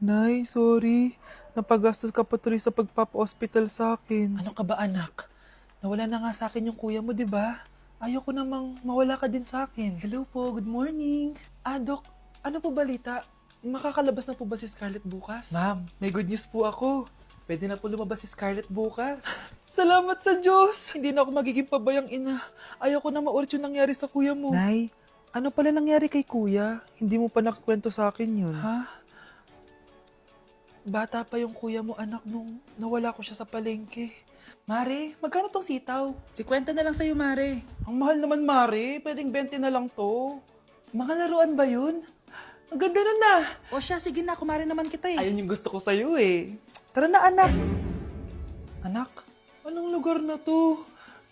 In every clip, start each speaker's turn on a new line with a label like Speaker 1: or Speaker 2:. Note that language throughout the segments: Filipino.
Speaker 1: Nay, sorry. Napagastos ka pa tuloy sa pagpapa-hospital sa akin.
Speaker 2: Ano ka ba anak? Nawala na nga sa akin yung kuya mo, di ba? Ayoko namang mawala ka din sa akin.
Speaker 1: Hello po, good morning.
Speaker 2: Dok, ano po balita? Makakalabas na po ba si Scarlett bukas?
Speaker 1: Ma'am, may good news po ako. Pwede na po lumabas si Scarlett bukas.
Speaker 2: Salamat sa Diyos! Hindi na ako magiging pabayang ina. Ayoko na maulit yung nangyari sa kuya mo.
Speaker 1: Nay, ano pala nangyari kay kuya? Hindi mo pa nakakwento sa akin yun.
Speaker 2: Ha? Bata pa yung kuya mo anak nung nawala ko siya sa palengke. Mare, magkano tong sitaw? 50 na lang sa'yo, Mare. Ang mahal naman, Mare. Pwedeng 20 na lang to. Mga laruan ba yun? Ang ganda nun na. O siya, sige na. Kumare naman kita eh.
Speaker 1: Ayun yung gusto ko sa'yo eh.
Speaker 2: Tara na, anak. Anak, anong lugar na to?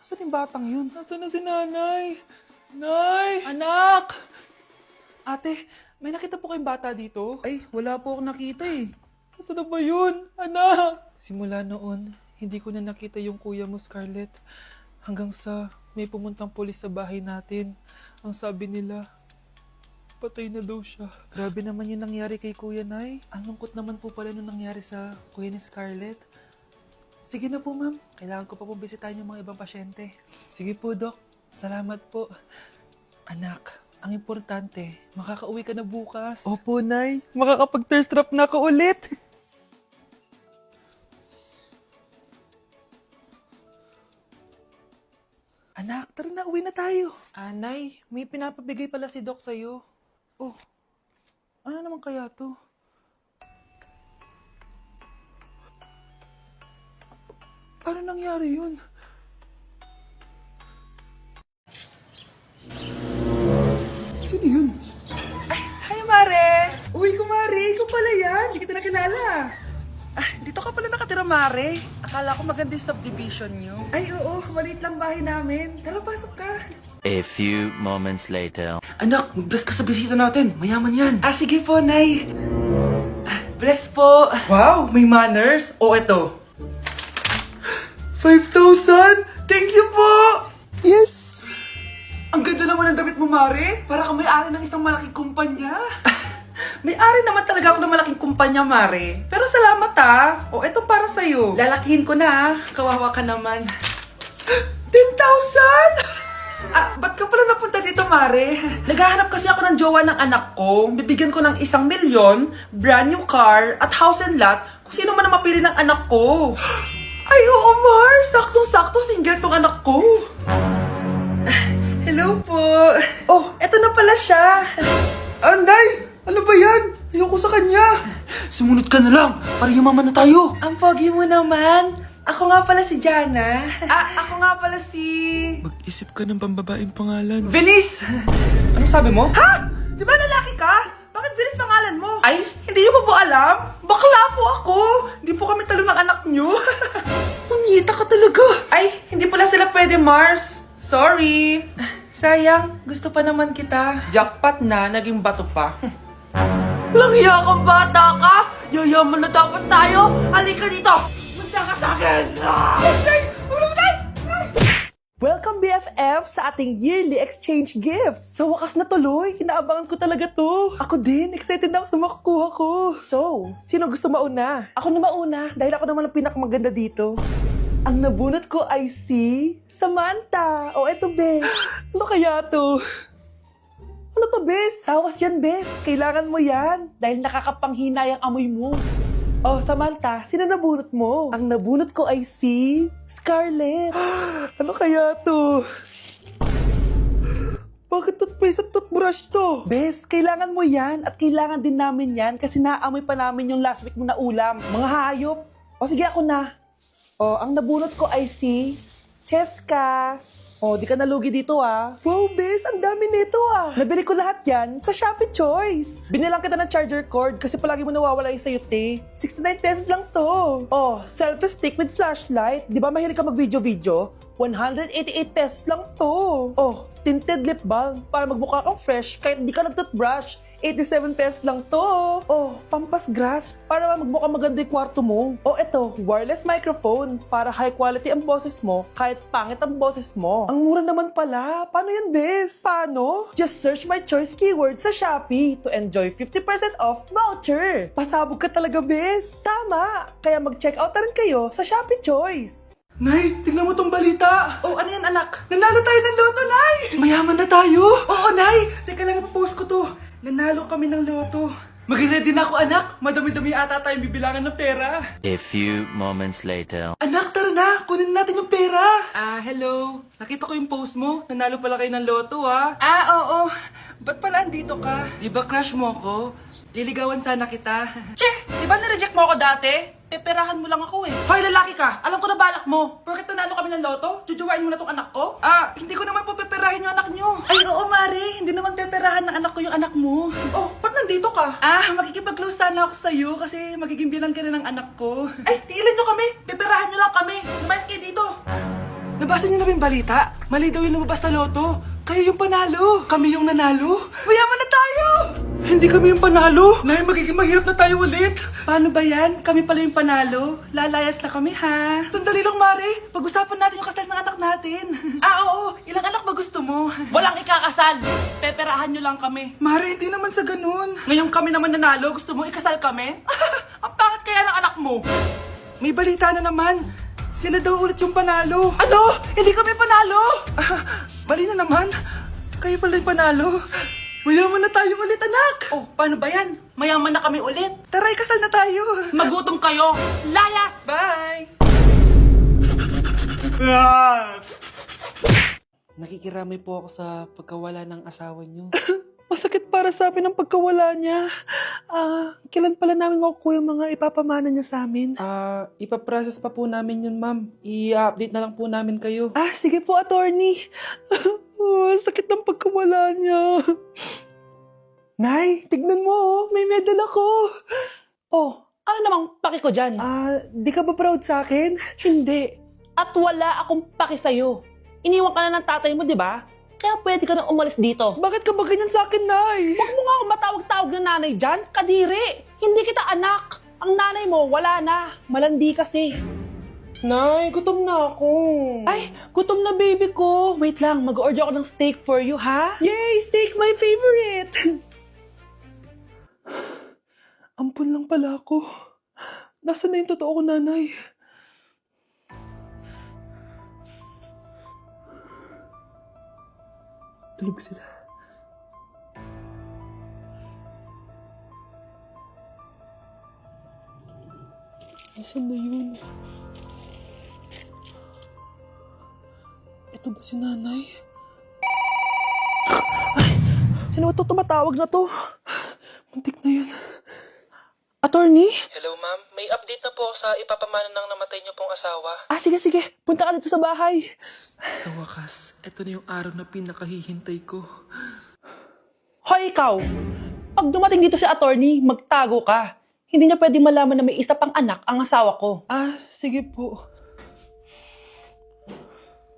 Speaker 2: Nasaan yung batang yun? Nasaan na si nanay? Nay! Anak! Ate, may nakita po kayong bata dito?
Speaker 3: Ay, wala po akong nakita eh.
Speaker 2: Nasaan na ba yun? Anak! Simula noon, hindi ko na nakita yung kuya mo, Scarlett. Hanggang sa may pumuntang pulis sa bahay natin. Ang sabi nila, patay na daw siya.
Speaker 1: Grabe naman yung nangyari kay kuya, Nay.
Speaker 2: Ang lungkot naman po pala nung nangyari sa kuya ni Scarlett. Sige na po, ma'am. Kailangan ko pa pong bisitahin yung mga ibang pasyente. Sige po, Dok. Salamat po. Anak, ang importante, makakauwi ka na bukas.
Speaker 1: Opo, Nay. Makakapag-thirst trap na ako ulit.
Speaker 2: Anak, tara na, uwi na tayo. Nay, may pinapabigay pala si Doc sa'yo. Oh, ano naman kaya to? Paano nangyari yun?
Speaker 1: Sino yun?
Speaker 2: Hi, Mare! Uy, kumare, ikaw pala yan. Hindi kita nakilala. Dito ka pala nakatira, Mare. Akala ko maganda yung subdivision nyo. Ay, oo. Maliit lang bahay namin. Tara, pasok ka.
Speaker 4: A few moments later.
Speaker 3: Anak, mag-bless ka sa bisita natin. Mayaman yan.
Speaker 2: Sige po, Nay. Bless po. Wow, may manners. O, eto. 5,000! Thank you po!
Speaker 1: Yes!
Speaker 2: Ang ganda naman ng damit mo, Mare. Para kang may-ari ng isang malaking kumpanya. May-ari naman talaga ako ng malaking kumpanya, Mare. Pero salamat O, eto para sa'yo. Lalakihin ko na Kawawa ka naman. 10,000! Ba't ka pala napunta dito, Mare? Naghahanap kasi ako ng jowa ng anak ko. Bibigyan ko ng 1,000,000, brand new car, at house and lot kung sino man ang mapili ng anak ko. Ay, oo, Mar! Saktong-sakto, single tong anak ko. Hello po. Oh, eto na pala siya.
Speaker 3: Anday! Ano ba yan? Ayoko sa kanya. Sumunod ka na lang para yumaman na tayo.
Speaker 2: Ang pogi mo naman. Ako nga pala si Jana. Ako nga pala si...
Speaker 3: Mag-isip ka ng pambabaeng pangalan.
Speaker 2: Venice! Ano sabi mo? Ha? Di ba lalaki ka? Bakit Venice pangalan mo? Ay, hindi niyo pa po alam? Bakla po ako! Hindi po kami talo ng anak niyo. Punyita ka talaga. Ay, hindi pala sila pwede, Mars. Sorry. Sayang, gusto pa naman kita. Jackpot na, naging bato pa. Langya kang bata ka! Yayaman na dapat tayo! Halika dito! Punta ka sa akin! Welcome BFF sa ating yearly exchange gifts! Sa wakas na tuloy, inaabangan ko talaga to. Ako din, excited na ako sa makukuha ko. So, sino gusto mauna? Ako na mauna dahil ako naman ang pinakamaganda dito. Ang nabunot ko ay si Samantha. O eto, Bes. Ano kaya to? Ano to, Bes? Tawas yan, Bes. Kailangan mo yan dahil nakakapanghinay ang amoy mo. Oh, Samantha, sino nabunot mo? Ang nabunot ko ay si Scarlett. Ano kaya to? Bakit toothpaste at toothbrush to? Bes, kailangan mo yan at kailangan din namin yan kasi naamoy pa namin yung last week mo na ulam. Mga hayop. O sige, ako na. O, ang nabunot ko ay si Cheska. Oh, di ka nalugi dito Wow, Bes, ang dami nito Nabili ko lahat yan sa Shopee Choice. Binilang kita ng charger cord kasi palagi mo nawawala yung sayo, te. 69 pesos lang to. Oh, selfie stick with flashlight. Di ba mahilig ka mag-video-video? 188 pesos lang to. Oh, tinted lip balm para magmukha kang fresh kahit di ka nag-toothbrush. 87 pesos lang to. Oh, pampas grass para magmukha maganda yung kwarto mo. Oh, eto, wireless microphone para high quality ang boses mo kahit pangit ang boses mo. Ang mura naman pala. Paano yan, bes? Paano? Just search my choice keyword sa Shopee to enjoy 50% off voucher. Pasabog ka talaga, bes. Tama. Kaya mag-check out na rin kayo sa Shopee Choice.
Speaker 3: Nay, tingnan mo tong balita. Oh, ano yan, anak? Nanalo tayo ng loto, Nay! Mayaman na tayo. Oo, Nay. Teka lang, ipapost ko to. Nanalo kami ng loto. Mag-ready na ako, anak. Madami-dami ata tayong bibilangan ng pera.
Speaker 4: A few moments later.
Speaker 3: Anak, tara na. Kunin natin yung pera. Hello. Nakita ko yung post mo. Nanalo pala kayo ng loto, ah. Oo. Ba't pala andito ka? Di ba crush mo ko? Liligawan sana kita. Che! Di ba nireject mo ako dati? Peperahan mo lang ako eh. Hoy, lalaki ka! Alam ko na balak mo. Porket nanalo kami ng loto, jujuwain mo na tong anak ko? Hindi ko naman po peperahin yung anak nyo. Ay, oo, Mari. Hindi naman peperahan ng anak ko yung anak mo. Oh, ba't nandito ka? Makikipag-close sana ako sa'yo kasi magiging bilang ka na ng anak ko. Ay, tiilan nyo kami. Peperahan nyo lang kami. Lumayas kayo dito. Nabasa niyo na ba yung balita? Mali daw yung lumabas sa loto. Kayo yung panalo. Kami yung nanalo. Mayaman na tayo! Hindi kami yung panalo. Nay, magiging mahirap na tayo ulit. Paano ba yan? Kami pala yung panalo. Lalayas na kami, ha? Sandali lang, Mare. Pag-usapan natin yung kasal ng anak natin. Oo. Ilang anak ba gusto mo? Walang ikakasal. Peperahan nyo lang kami. Mare, hindi naman sa ganun. Ngayong kami naman nanalo, gusto mo ikasal kami? Ang pangit kaya ng anak mo. May balita na naman. Sila daw ulit yung panalo. Ano? Hindi kami panalo! Mali na naman. Kayo pala yung panalo. Mayaman na tayo ulit, anak! Oh, paano ba yan? Mayaman na kami ulit. Tara, ikasal na tayo. Magutom kayo. Layas! Bye! Nakikiramay po ako sa pagkawala ng asawa niyo.
Speaker 2: Masakit para sa amin ang pagkawala niya. Kailan pala namin makukuha yung mga ipapamana niya sa amin?
Speaker 3: Ipaprocess pa po namin yun, ma'am. I-update na lang po namin kayo.
Speaker 2: Sige po, attorney. Sakit ng pagkawala niya. Nay, tignan mo, may medal ako. Oh, ano namang paki ko dyan? Di ka ba proud sa akin? Hindi. At wala akong paki sa'yo. Iniwan ka na ng tatay mo, di ba? Kaya pwede ka nang umalis dito. Bakit ka ba ganyan sa akin, Nay? Huwag mo nga akong matawag-tawag na nanay dyan. Kadiri! Hindi kita anak. Ang nanay mo, wala na. Malandi kasi.
Speaker 3: Nay, gutom na ako.
Speaker 2: Ay, gutom na baby ko. Wait lang, mag-order ako ng steak for you, ha? Yay! Steak, my favorite! Ampun lang pala ako. Nasaan na yung totoo ko, nanay? Tulog sila. Nasaan na yun? Ito ba si nanay? Ay, sino ba ito tumatawag na to? Muntik na yun. Attorney?
Speaker 3: Hello, ma'am. May update na po sa ipapamana ng namatay niyo pong asawa.
Speaker 2: Sige. Punta ka dito sa bahay.
Speaker 3: Sa wakas, ito na yung araw na pinakahihintay ko.
Speaker 2: Hoy, ikaw! Pag dumating dito si attorney, magtago ka. Hindi niya pwedeng malaman na may isa pang anak ang asawa ko. Sige po.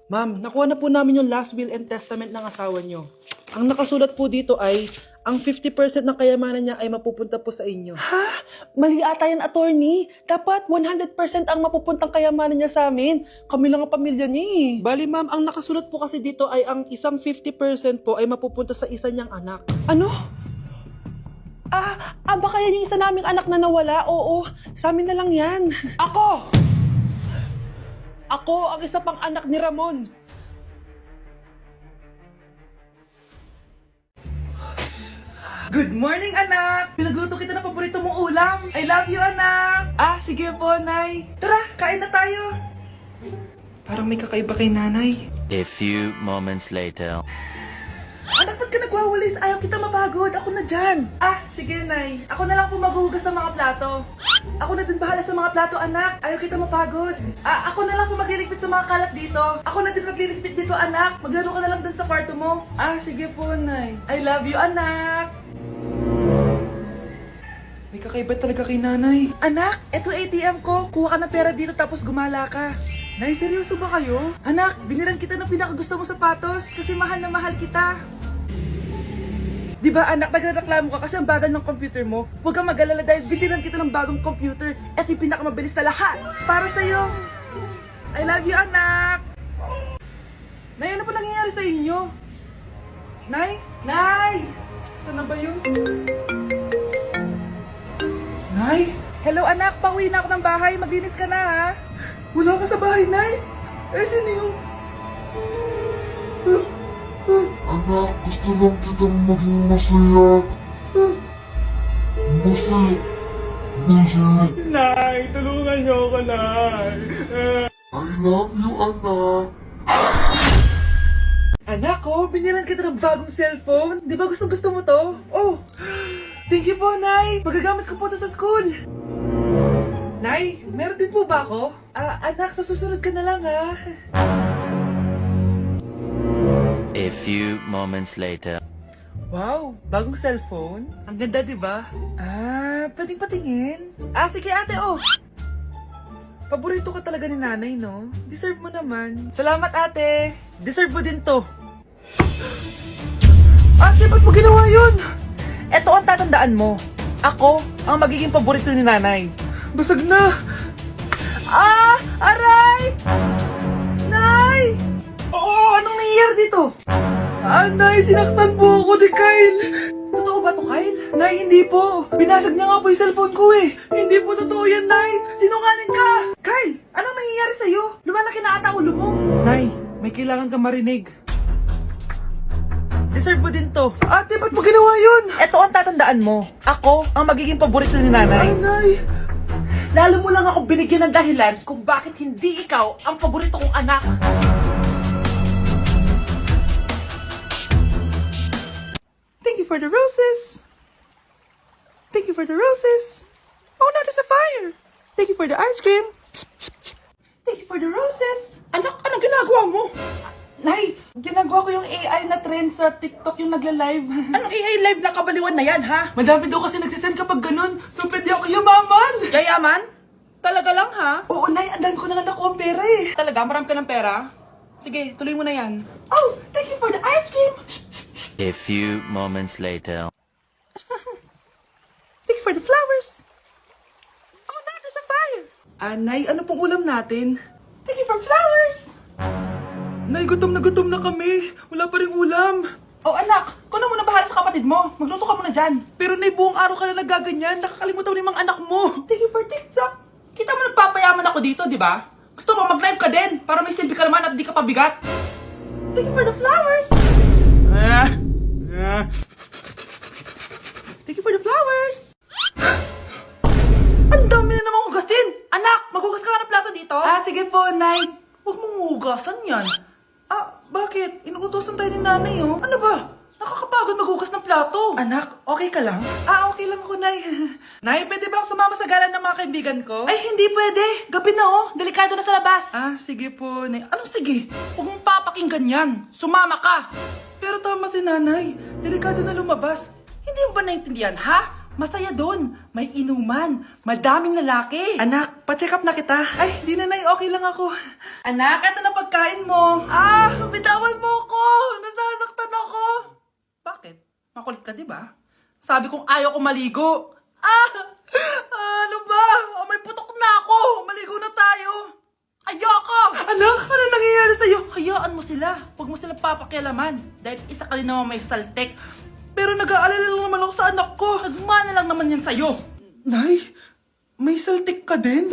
Speaker 3: Ma'am, nakuha na po namin yung last will and testament ng asawa niyo. Ang nakasulat po dito ay, ang 50% ng kayamanan niya ay mapupunta po sa inyo.
Speaker 2: Ha? Mali ata yan, attorney. Dapat 100% ang mapupuntang kayamanan niya sa amin. Kami lang ang pamilya niya eh.
Speaker 3: Bali ma'am, ang nakasulat po kasi dito ay ang isang 50% po ay mapupunta sa isa niyang anak.
Speaker 2: Ano? Baka yan yung isa naming anak na nawala. Oo, sa amin na lang yan. Ako ang isa pang anak ni Ramon.
Speaker 3: Good morning, anak! Pinagluto kita ng paborito mong ulam. I love you, anak! Sige po, Nay. Tara, kain na tayo. Parang may kakaiba kay nanay.
Speaker 4: A few moments later.
Speaker 3: Anak, ba't ka nagwawalis? Ayaw kita mapagod. Ako na dyan. Sige, Nay. Ako na lang po maghuhugas sa mga plato. Ako na din bahala sa mga plato, anak. Ayaw kita mapagod. Ako na lang po magliligpit sa mga kalat dito. Ako na din magliligpit dito, anak. Maglaro ka na lang dun sa kwarto mo. Sige po, Nay. I love you, anak. May kakaiba talaga kay nanay. Anak, eto ATM ko. Kuha ka ng pera dito tapos gumala ka. Nay, seryoso ba kayo? Anak, binilan kita ng pinakagusto mong sapatos kasi mahal na mahal kita. Di ba anak, nagreklamo ka kasi ang bagal ng computer mo? Huwag kang mag-alala dahil binilan kita ng bagong computer. Eto yung pinakamabilis sa lahat. Para sa'yo. I love you, anak. Nay, ano pa nangyayari sa inyo? Nay? Nay! Saan na ba yun? Nay? Hello anak, pauwi na ako ng bahay. Maglinis ka na ha? Wala ka sa bahay, Nay? Eh, sino yung...
Speaker 5: Anak, gusto lang kitang maging masaya. Masaya. Masaya.
Speaker 3: Nay, tulungan niyo ako, Nay.
Speaker 5: I love you, anak.
Speaker 3: Anak ko, binilan kita ng bagong cellphone. Di ba gusto mo to? Oh, thank you po, Nay. Magagamit ko po to sa school. Nay, meron din po ba ako? Anak, sa susunod ka na lang, ha?
Speaker 4: A few moments later.
Speaker 3: Wow, bagong cellphone? Ang ganda, di ba? Pwedeng patingin? Sige ate, oh. Paborito ka talaga ni nanay, no? Deserve mo naman. Salamat, ate. Deserve mo din to. Ate, ba't mo ginawa yun? Eto ang tatandaan mo. Ako ang magiging paborito ni nanay. Basag na! Aray! Nay! Oo, anong nangyayari dito? Nay, sinaktan po ako ni Kyle. Totoo ba to, Kyle? Nay, hindi po. Binasag niya nga po yung cellphone ko eh. Hindi po totoo yan, Nay. Sinungaling ka. Kyle, anong nangyayari sa'yo? Lumalaki na ata ulo mo. Nay, may kailangan kang marinig. Deserve mo din to. Ate, ba't mo ginawa yun? Eto ang tatandaan mo. Ako ang magiging paborito ni nanay. Nay! Lalo mo lang ako binigyan ng dahilan kung bakit hindi ikaw ang paborito kong anak. Thank you for the roses. Thank you for the roses. Oh, now there's a fire. Thank you for the ice cream. Thank you for the roses. Anak, anong ginagawa mo? Nay, ginagawa ko yung AI na trend sa TikTok yung nagla-live. Anong AI live na kabaliwan na yan, ha? Madami daw kasi nagsisend kapag ganun. So, pwede ako yumaman. Yayaman? Talaga lang, ha? Oo, Nay. Ang dami ko na nga nakuha ang pera, eh. Talaga? Marami ka ng pera? Sige, tuloy mo na yan. Oh, thank you for the ice cream.
Speaker 4: A few moments later.
Speaker 3: Thank you for the flowers. Oh, now there's a fire. Nay, ano pong ulam natin? Thank you for flowers. Nay, gutom na kami. Wala pa rin ulam. Oh, anak, kung na muna bahala sa kapatid mo. Magluto ka muna dyan. Pero Nay, buong araw ka na nagaganyan. Nakakalimutan mo yung mga anak mo. Thank you for TikTok. Kita mo nagpapayaman ako dito, di ba? Gusto mo mag-live ka din para may silbi ka naman at di ka pabigat. Thank you for the flowers. Thank you for the flowers. Ang dami na namang hugasin. Anak, maghugas ka nga ng plato dito. Sige po, Nay. Huwag mong hugasan yan. Bakit? Inuutosan tayo ni nanay, oh. Ano ba? Nakakapagod maghugas ng plato. Anak, okay ka lang? Okay lang ako, Nay. Nay, pwede ba akong sumama sa gala ng mga kaibigan ko? Ay, hindi pwede. Gabi na, oh. Delikado na sa labas. Sige po, Nay. Anong sige? Huwag mong papakinggan yan. Sumama ka. Pero tama si nanay. Delikado na lumabas. Hindi mo ba naintindihan, ha? Masaya doon. May inuman. Madaming lalaki. Anak, pa-check up na kita. Ay, di na, Nay. Okay lang ako. Anak, eto na pagkain mo. Bitawan mo ko. Nasasaktan ako. Bakit? Makulit ka, di ba? Sabi kong ayaw ko maligo. Ano ba? May putok na ako. Maligo na tayo. Ayoko! Anak, ano nangyayari sa'yo? Hayaan mo sila. Huwag mo silang papakialaman. Dahil isa ka rin naman may saltek. Pero nag-aalala lang naman ako sa anak ko. Nagmana lang naman yan sa'yo. Nay, may saltik ka din?